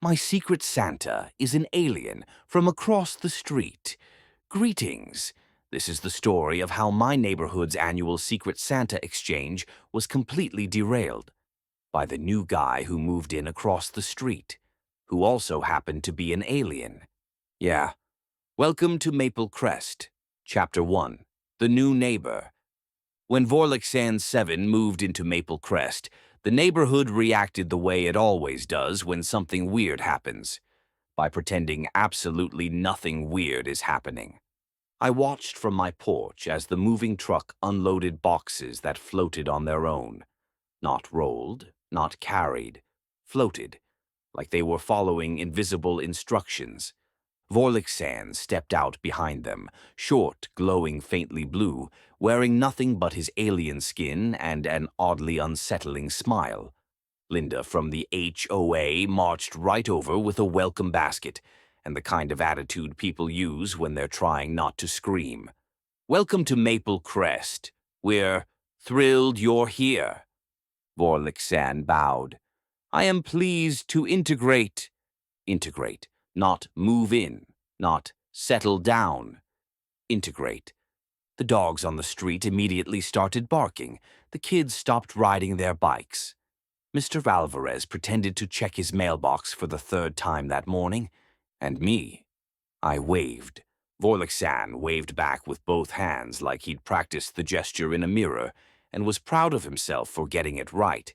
My secret Santa is an alien from across the street. Greetings. This is the story of how my neighborhood's annual Secret Santa exchange was completely derailed by the new guy who moved in across the street, who also happened to be an alien. Yeah. Welcome to Maple Crest. Chapter 1. The New Neighbor. When Vorlixan 7 moved into Maple Crest, the neighborhood reacted the way it always does when something weird happens, by pretending absolutely nothing weird is happening. I watched from my porch as the moving truck unloaded boxes that floated on their own. Not rolled, not carried, floated, like they were following invisible instructions. Vorlixan stepped out behind them, short, glowing faintly blue, wearing nothing but his alien skin and an oddly unsettling smile. Linda from the HOA marched right over with a welcome basket, and the kind of attitude people use when they're trying not to scream. Welcome to Maple Crest. We're thrilled you're here. Vorlixan bowed. I am pleased to integrate. Integrate, not move in, not settle down. Integrate. The dogs on the street immediately started barking. The kids stopped riding their bikes. Mr. Alvarez pretended to check his mailbox for the third time that morning, and me. I waved. Vorlixan waved back with both hands like he'd practiced the gesture in a mirror and was proud of himself for getting it right.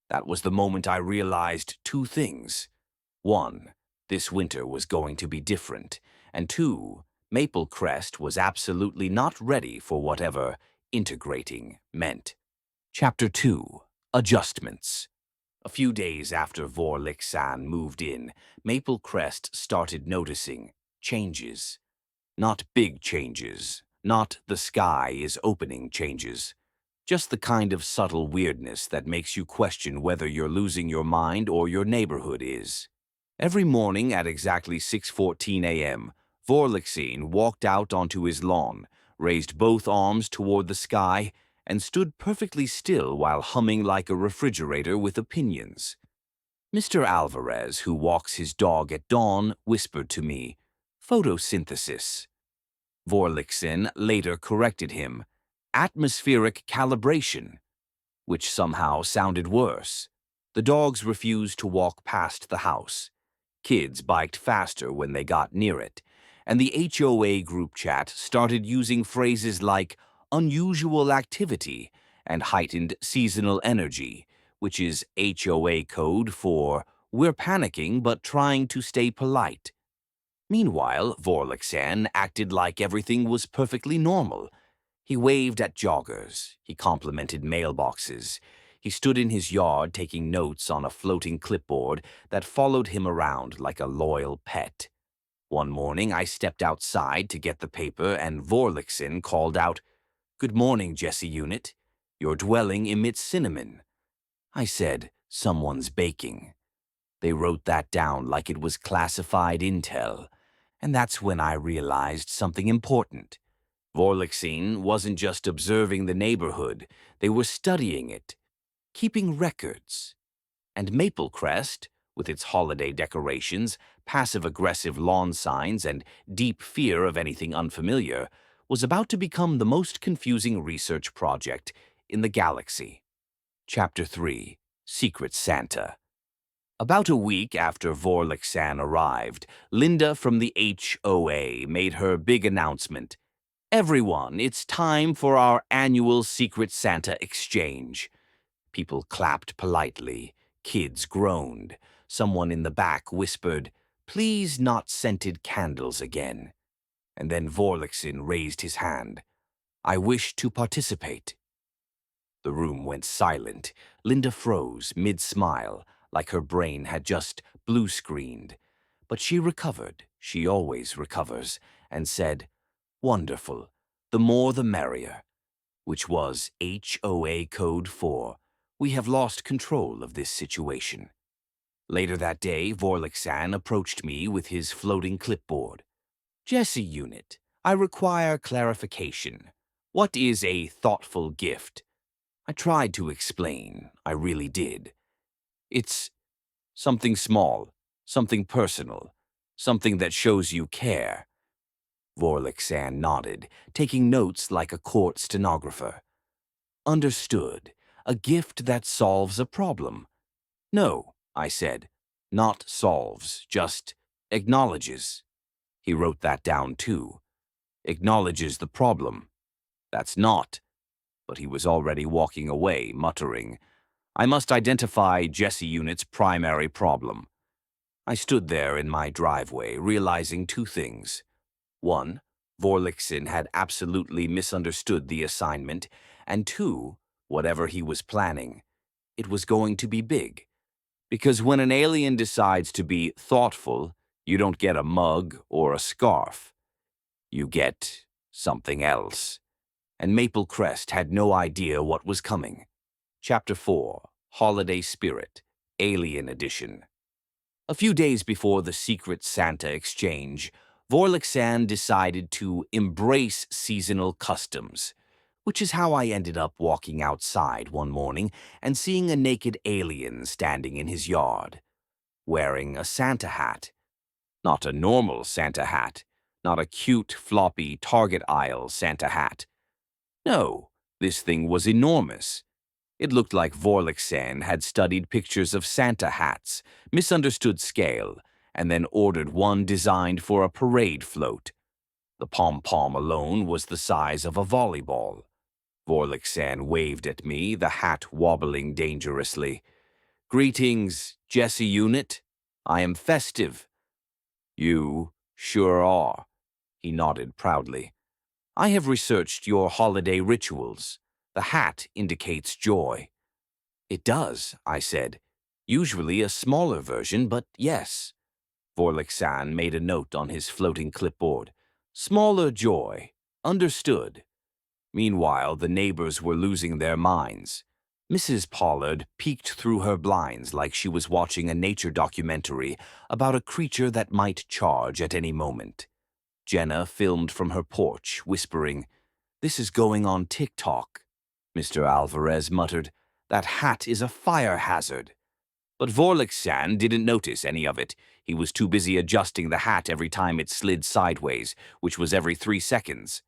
That was the moment I realized two things. One, this winter was going to be different, and two, Maple Crest was absolutely not ready for whatever integrating meant. Chapter 2. Adjustments. A few days after Vorlixan moved in, Maple Crest started noticing changes. Not big changes, not the sky is opening changes. Just the kind of subtle weirdness that makes you question whether you're losing your mind or your neighborhood is. Every morning at exactly 6:14 a.m., Vorlixan walked out onto his lawn, raised both arms toward the sky, and stood perfectly still while humming like a refrigerator with opinions. Mr. Alvarez, who walks his dog at dawn, whispered to me, photosynthesis. Vorlixan later corrected him, atmospheric calibration, which somehow sounded worse. The dogs refused to walk past the house. Kids biked faster when they got near it, and the HOA group chat started using phrases like unusual activity and heightened seasonal energy, which is HOA code for we're panicking but trying to stay polite. Meanwhile, Vorlixan acted like everything was perfectly normal. He waved at joggers. He complimented mailboxes. He stood in his yard taking notes on a floating clipboard that followed him around like a loyal pet. One morning, I stepped outside to get the paper, and Vorlixan called out, "Good morning, Jesse Unit. Your dwelling emits cinnamon." I said, "Someone's baking." They wrote that down like it was classified intel, and that's when I realized something important. Vorlixan wasn't just observing the neighborhood, they were studying it, keeping records. And Maple Crest, with its holiday decorations, passive-aggressive lawn signs, and deep fear of anything unfamiliar, was about to become the most confusing research project in the galaxy. Chapter 3. Secret Santa. About a week after Vorlixan arrived, Linda from the HOA made her big announcement. Everyone, it's time for our annual Secret Santa exchange. People clapped politely. Kids groaned. Someone in the back whispered, "Please not scented candles again." And then Vorlixan raised his hand. "I wish to participate." The room went silent. Linda froze mid-smile, like her brain had just blue-screened. But she recovered, she always recovers, and said, "Wonderful. The more the merrier," which was HOA Code 4. We have lost control of this situation. Later that day, Vorlixan approached me with his floating clipboard. "Jesse Unit, I require clarification. What is a thoughtful gift?" I tried to explain. I really did. "It's something small. Something personal. Something that shows you care. Vorlixan nodded, taking notes like a court stenographer. Understood. A gift that solves a problem. No, I said. Not solves, just acknowledges. He wrote that down too. Acknowledges the problem. That's not. But he was already walking away, muttering, I must identify Jesse Unit's primary problem. I stood there in my driveway, realizing two things. One, Vorlixen had absolutely misunderstood the assignment, and two, whatever he was planning, it was going to be big. Because when an alien decides to be thoughtful, you don't get a mug or a scarf. You get something else. And Maple Crest had no idea what was coming. Chapter 4, Holiday Spirit, Alien Edition. A few days before the Secret Santa exchange, Vorlixan decided to embrace seasonal customs, which is how I ended up walking outside one morning and seeing a naked alien standing in his yard, wearing a Santa hat. Not a normal Santa hat, not a cute, floppy, Target aisle Santa hat. No, this thing was enormous. It looked like Vorlixan had studied pictures of Santa hats, misunderstood scale, and then ordered one designed for a parade float. The pom-pom alone was the size of a volleyball. Vorlixan waved at me, the hat wobbling dangerously. Greetings, Jesse Unit. I am festive. You sure are, he nodded proudly. I have researched your holiday rituals. The hat indicates joy. It does, I said. Usually a smaller version, but yes. Vorlixan made a note on his floating clipboard. Smaller joy. Understood. Meanwhile, the neighbors were losing their minds. Mrs. Pollard peeked through her blinds like she was watching a nature documentary about a creature that might charge at any moment. Jenna filmed from her porch, whispering, "This is going on TikTok." Mr. Alvarez muttered, "That hat is a fire hazard." But Vorlixan didn't notice any of it. He was too busy adjusting the hat every time it slid sideways, which was every 3 seconds.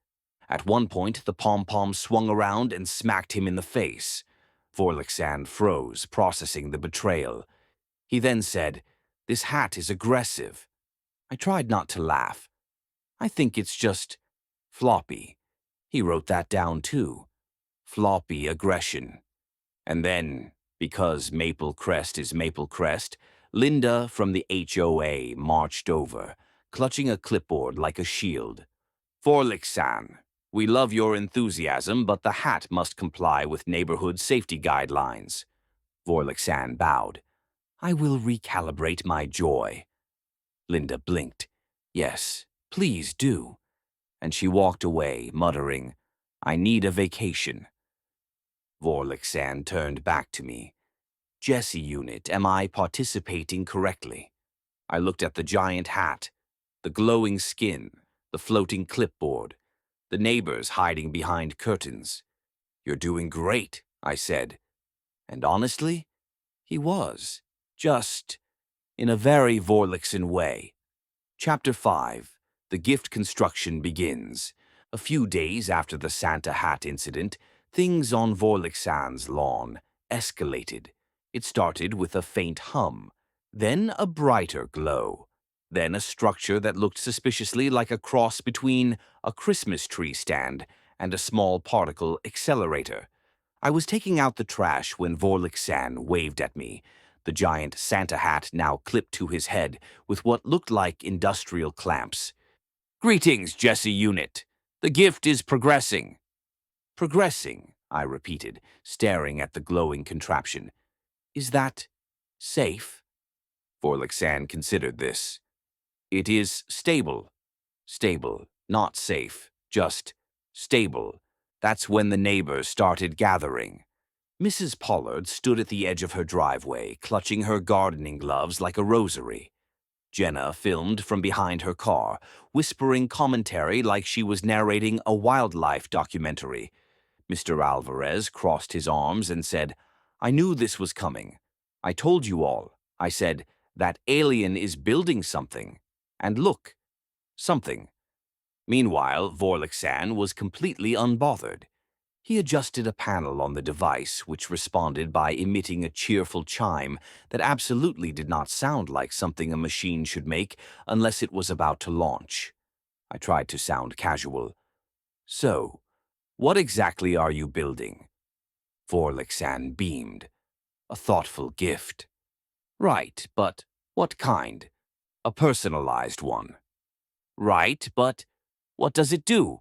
At one point, the pom-pom swung around and smacked him in the face. Vorlixan froze, processing the betrayal. He then said, "This hat is aggressive." I tried not to laugh. I think it's just floppy. He wrote that down too. Floppy aggression. And then, because Maple Crest is Maple Crest, Linda from the HOA marched over, clutching a clipboard like a shield. Vorlixan, we love your enthusiasm, but the hat must comply with neighborhood safety guidelines. Vorlixan bowed. I will recalibrate my joy. Linda blinked. Yes, please do. And she walked away, muttering, I need a vacation. Vorlixan turned back to me. Jesse Unit, am I participating correctly? I looked at the giant hat, the glowing skin, the floating clipboard, the neighbors hiding behind curtains. You're doing great, I said. And honestly, he was. Just in a very Vorlixan way. Chapter 5. The gift construction begins. A few days after the Santa hat incident, things on Vorlixan's lawn escalated. It started with a faint hum, then a brighter glow, then a structure that looked suspiciously like a cross between a Christmas tree stand and a small particle accelerator. I was taking out the trash when Vorlixan waved at me, the giant Santa hat now clipped to his head with what looked like industrial clamps. Greetings, Jesse Unit. The gift is progressing. Progressing, I repeated, staring at the glowing contraption. Is that safe? Vorlixan considered this. It is stable. Stable, not safe, just stable. That's when the neighbors started gathering. Mrs. Pollard stood at the edge of her driveway, clutching her gardening gloves like a rosary. Jenna filmed from behind her car, whispering commentary like she was narrating a wildlife documentary. Mr. Alvarez crossed his arms and said, I knew this was coming. I told you all. I said, That alien is building something. And look, something. Meanwhile, Vorlixan was completely unbothered. He adjusted a panel on the device, which responded by emitting a cheerful chime that absolutely did not sound like something a machine should make unless it was about to launch. I tried to sound casual. So, what exactly are you building? Vorlixan beamed. A thoughtful gift. Right, but what kind? A personalized one. Right, but what does it do?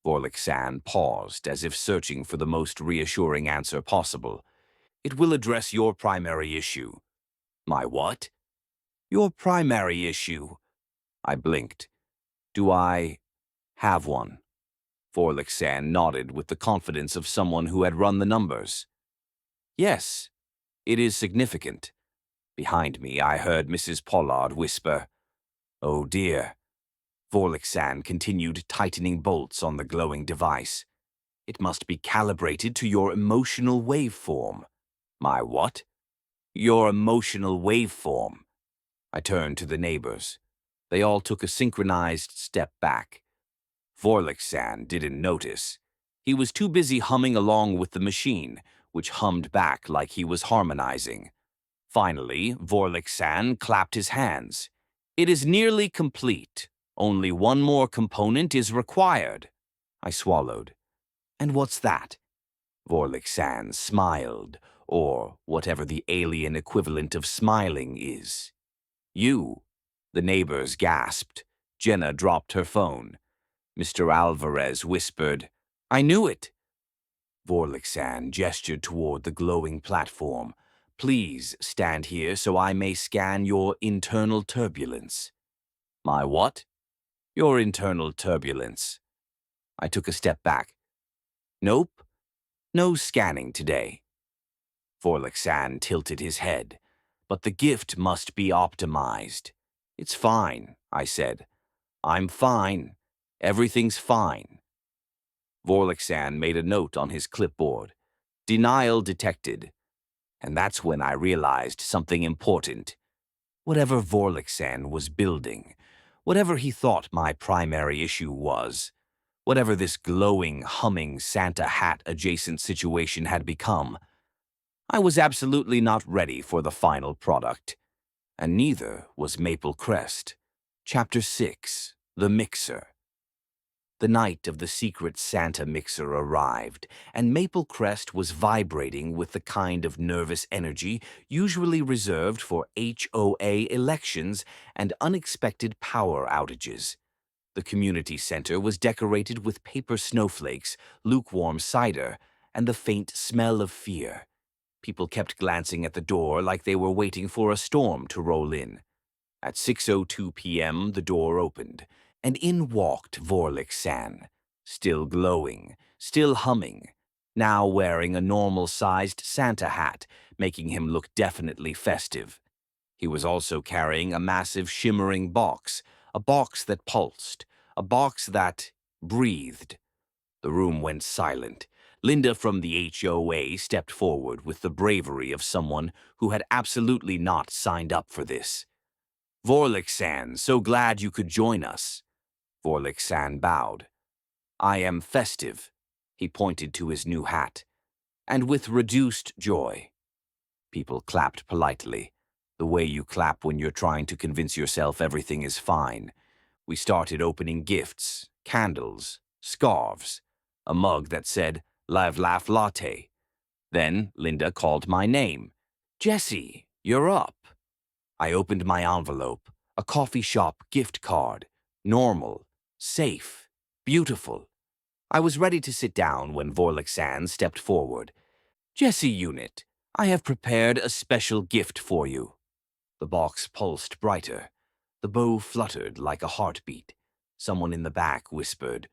Vorlixan paused, as if searching for the most reassuring answer possible. It will address your primary issue. My what? Your primary issue. I blinked. Do I have one? Vorlixan nodded with the confidence of someone who had run the numbers. Yes, it is significant. Behind me, I heard Mrs. Pollard whisper, "Oh dear." Vorlixan continued tightening bolts on the glowing device. It must be calibrated to your emotional waveform. My what? Your emotional waveform. I turned to the neighbors. They all took a synchronized step back. Vorlixan didn't notice. He was too busy humming along with the machine, which hummed back like he was harmonizing. Finally, Vorlixan clapped his hands. It is nearly complete. Only one more component is required. I swallowed. And what's that? Vorlixan smiled, or whatever the alien equivalent of smiling is. You. The neighbors gasped. Jenna dropped her phone. Mr. Alvarez whispered, I knew it. Vorlixan gestured toward the glowing platform. Please stand here so I may scan your internal turbulence. My what? Your internal turbulence. I took a step back. Nope, no scanning today. Vorlixan tilted his head. But the gift must be optimized. It's fine, I said. I'm fine. Everything's fine. Vorlixan made a note on his clipboard. Denial detected. And that's when I realized something important. Whatever Vorlixan was building, whatever he thought my primary issue was, whatever this glowing, humming Santa hat adjacent situation had become, I was absolutely not ready for the final product. And neither was Maple Crest. Chapter 6, The Mixer. The night of the secret Santa mixer arrived, and Maple Crest was vibrating with the kind of nervous energy usually reserved for HOA elections and unexpected power outages. The community center was decorated with paper snowflakes, lukewarm cider, and the faint smell of fear. People kept glancing at the door like they were waiting for a storm to roll in. At 6:02 p.m., the door opened, and in walked Vorlixan, still glowing, still humming, now wearing a normal-sized Santa hat, making him look definitely festive. He was also carrying a massive shimmering box, a box that pulsed, a box that breathed. The room went silent. Linda from the HOA stepped forward with the bravery of someone who had absolutely not signed up for this. Vorlixan, so glad you could join us. Vorlixan bowed. I am festive. He pointed to his new hat. And with reduced joy. People clapped politely, the way you clap when you're trying to convince yourself everything is fine. We started opening gifts, candles, scarves, a mug that said, Live Laugh Latte. Then Linda called my name. Jessie, you're up. I opened my envelope, a coffee shop gift card. Normal, safe, beautiful. I was ready to sit down when Vorlixan stepped forward. Jessie Unit, I have prepared a special gift for you. The box pulsed brighter. The bow fluttered like a heartbeat. Someone in the back whispered,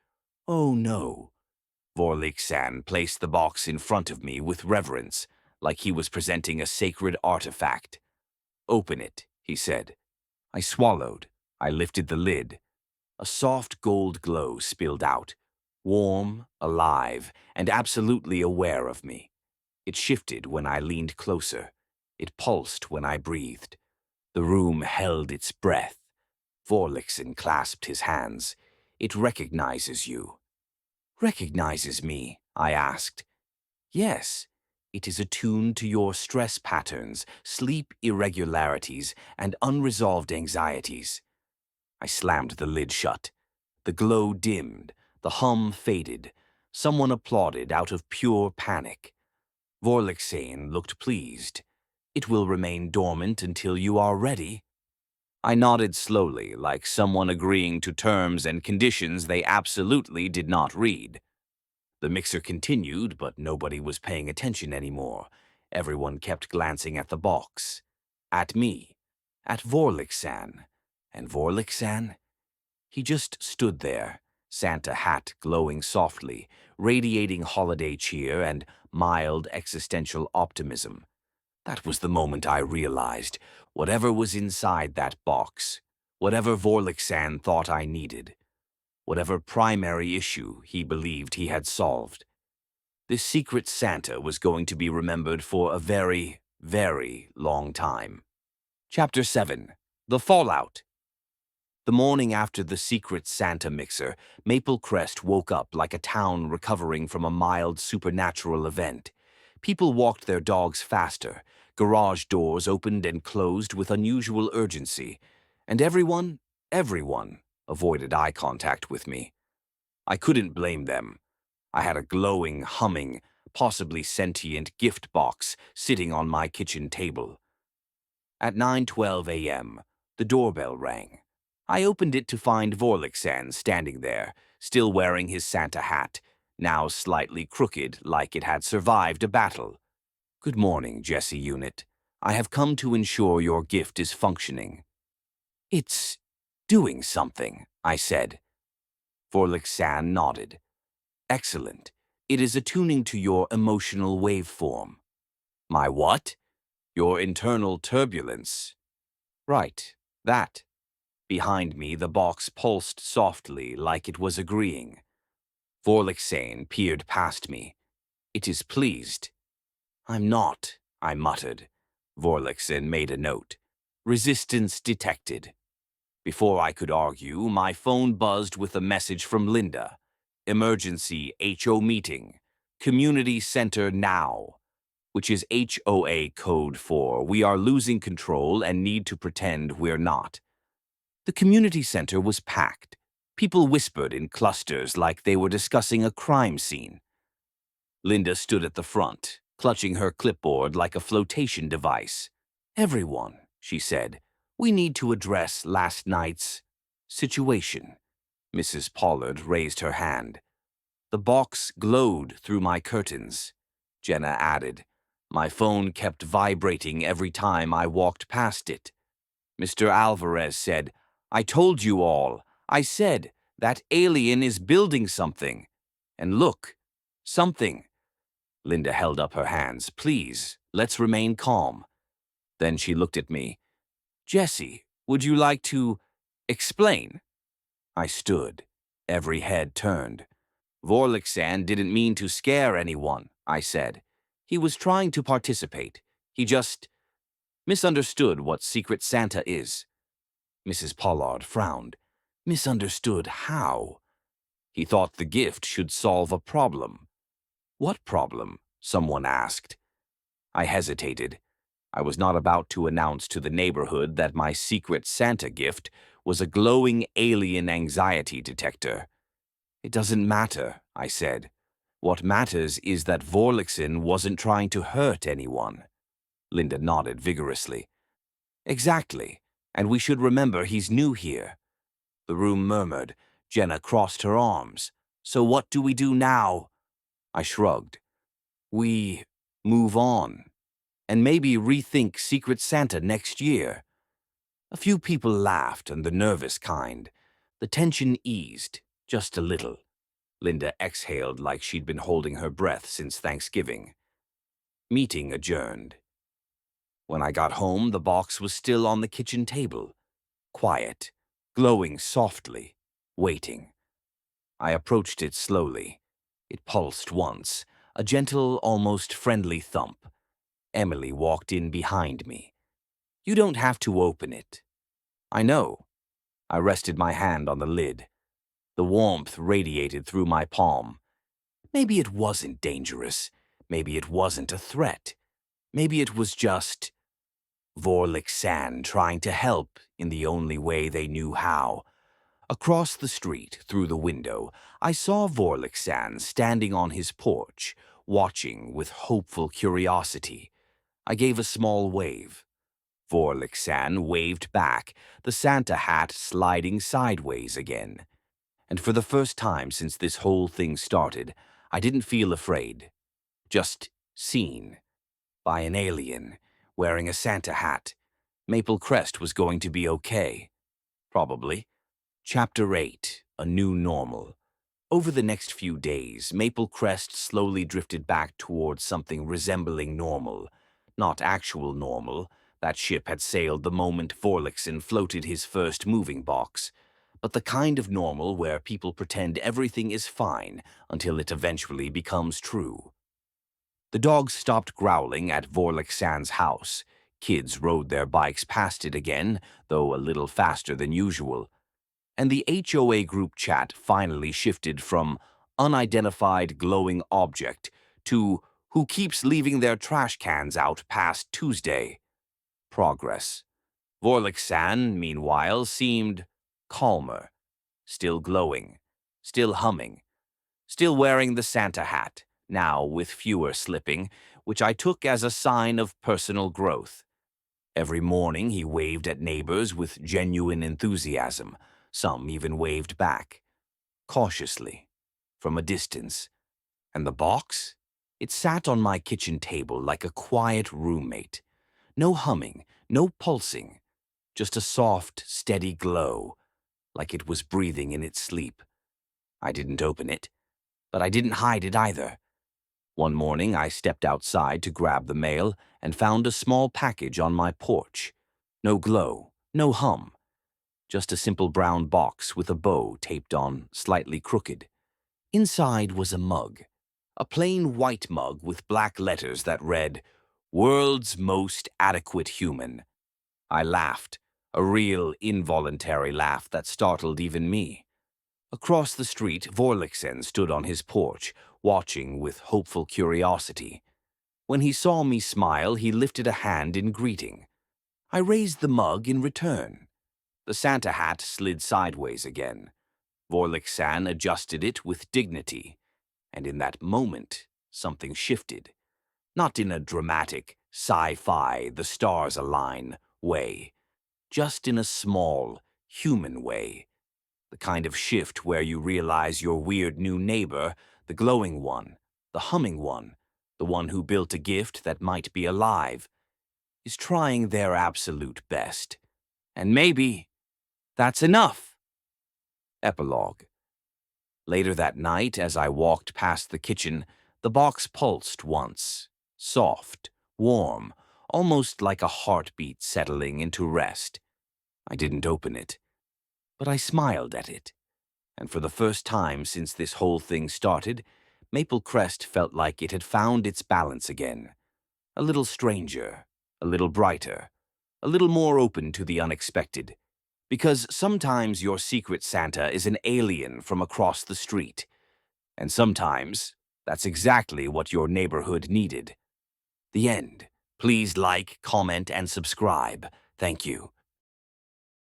Oh no. Vorlixan placed the box in front of me with reverence, like he was presenting a sacred artifact. Open it, he said. I swallowed. I lifted the lid. A soft gold glow spilled out, warm, alive, and absolutely aware of me. It shifted when I leaned closer. It pulsed when I breathed. The room held its breath. Vorlixen clasped his hands. It recognizes you. Recognizes me? I asked. Yes. It is attuned to your stress patterns, sleep irregularities, and unresolved anxieties. I slammed the lid shut. The glow dimmed. The hum faded. Someone applauded out of pure panic. Vorlixen looked pleased. It will remain dormant until you are ready. I nodded slowly, like someone agreeing to terms and conditions they absolutely did not read. The mixer continued, but nobody was paying attention anymore. Everyone kept glancing at the box. At me. At Vorlixen. And Vorlixen? He just stood there, Santa hat glowing softly, radiating holiday cheer and mild existential optimism. That was the moment I realized whatever was inside that box, whatever Vorlixen thought I needed, whatever primary issue he believed he had solved, this secret Santa was going to be remembered for a very, very long time. Chapter 7. The Fallout. The morning after the secret Santa mixer, Maple Crest woke up like a town recovering from a mild supernatural event. People walked their dogs faster, garage doors opened and closed with unusual urgency, and everyone avoided eye contact with me. I couldn't blame them. I had a glowing, humming, possibly sentient gift box sitting on my kitchen table. At 9:12 a.m., the doorbell rang. I opened it to find Vorlixen standing there, still wearing his Santa hat, now slightly crooked like it had survived a battle. Good morning, Jesse Unit. I have come to ensure your gift is functioning. It's doing something, I said. Vorlixen nodded. Excellent. It is attuning to your emotional waveform. My what? Your internal turbulence. Right, that. Behind me, the box pulsed softly, like it was agreeing. Vorlixen peered past me. It is pleased. I'm not, I muttered. Vorlixen made a note. Resistance detected. Before I could argue, my phone buzzed with a message from Linda. Emergency HO meeting. Community Center now. Which is HOA code for we are losing control and need to pretend we're not. The community center was packed. People whispered in clusters like they were discussing a crime scene. Linda stood at the front, clutching her clipboard like a flotation device. Everyone, she said, we need to address last night's situation. Mrs. Pollard raised her hand. The box glowed through my curtains. Jenna added, my phone kept vibrating every time I walked past it. Mr. Alvarez said, I told you all. I said, that alien is building something. And look, something. Linda held up her hands. Please, let's remain calm. Then she looked at me. Jesse, would you like to explain? I stood. Every head turned. Vorlixen didn't mean to scare anyone, I said. He was trying to participate. He just misunderstood what Secret Santa is. Mrs. Pollard frowned. Misunderstood how? He thought the gift should solve a problem. What problem? Someone asked. I hesitated. I was not about to announce to the neighborhood that my Secret Santa gift was a glowing alien anxiety detector. It doesn't matter, I said. What matters is that Vorlixen wasn't trying to hurt anyone. Linda nodded vigorously. Exactly, and we should remember he's new here. The room murmured. Jenna crossed her arms. So what do we do now? I shrugged. We move on, and maybe rethink Secret Santa next year. A few people laughed, and the nervous kind. The tension eased, just a little. Linda exhaled like she'd been holding her breath since Thanksgiving. Meeting adjourned. When I got home, the box was still on the kitchen table. Quiet, glowing softly, waiting. I approached it slowly. It pulsed once, a gentle, almost friendly thump. Emily walked in behind me. You don't have to open it. I know. I rested my hand on the lid. The warmth radiated through my palm. Maybe it wasn't dangerous. Maybe it wasn't a threat. Maybe it was just Vorliksan trying to help in the only way they knew how. Across the street, through the window, I saw Vorliksan standing on his porch, watching with hopeful curiosity. I gave a small wave. Vorliksan waved back, the Santa hat sliding sideways again. And for the first time since this whole thing started, I didn't feel afraid. Just seen. By an alien, wearing a Santa hat. Maple Crest was going to be okay. Probably. Chapter 8, A New Normal. Over the next few days, Maple Crest slowly drifted back towards something resembling normal. Not actual normal. That ship had sailed the moment Vorliksen floated his first moving box. But the kind of normal where people pretend everything is fine until it eventually becomes true. The dogs stopped growling at Vorliksan's house. Kids rode their bikes past it again, though a little faster than usual. And the HOA group chat finally shifted from unidentified glowing object to who keeps leaving their trash cans out past Tuesday. Progress. Vorliksan, meanwhile, seemed calmer, still glowing, still humming, still wearing the Santa hat, now with fewer slipping, which I took as a sign of personal growth. Every morning he waved at neighbors with genuine enthusiasm. Some even waved back, cautiously, from a distance. And the box? It sat on my kitchen table like a quiet roommate. No humming, no pulsing, just a soft, steady glow, like it was breathing in its sleep. I didn't open it, but I didn't hide it either. One morning I stepped outside to grab the mail and found a small package on my porch. No glow, no hum. Just a simple brown box with a bow taped on, slightly crooked. Inside was a mug. A plain white mug with black letters that read, "World's Most Adequate Human." I laughed, a real involuntary laugh that startled even me. Across the street, Vorliksen stood on his porch, watching with hopeful curiosity. When he saw me smile, he lifted a hand in greeting. I raised the mug in return. The Santa hat slid sideways again. Vorliksan adjusted it with dignity. And in that moment, something shifted. Not in a dramatic, sci-fi, the stars align way. Just in a small, human way. The kind of shift where you realize your weird new neighbor, the glowing one, the humming one, the one who built a gift that might be alive, is trying their absolute best. And maybe that's enough. Epilogue. Later that night, as I walked past the kitchen, the box pulsed once. Soft, warm, almost like a heartbeat settling into rest. I didn't open it, but I smiled at it. And for the first time since this whole thing started, Maple Crest felt like it had found its balance again. A little stranger, a little brighter, a little more open to the unexpected. Because sometimes your secret Santa is an alien from across the street. And sometimes that's exactly what your neighborhood needed. The end. Please like, comment, and subscribe. Thank you.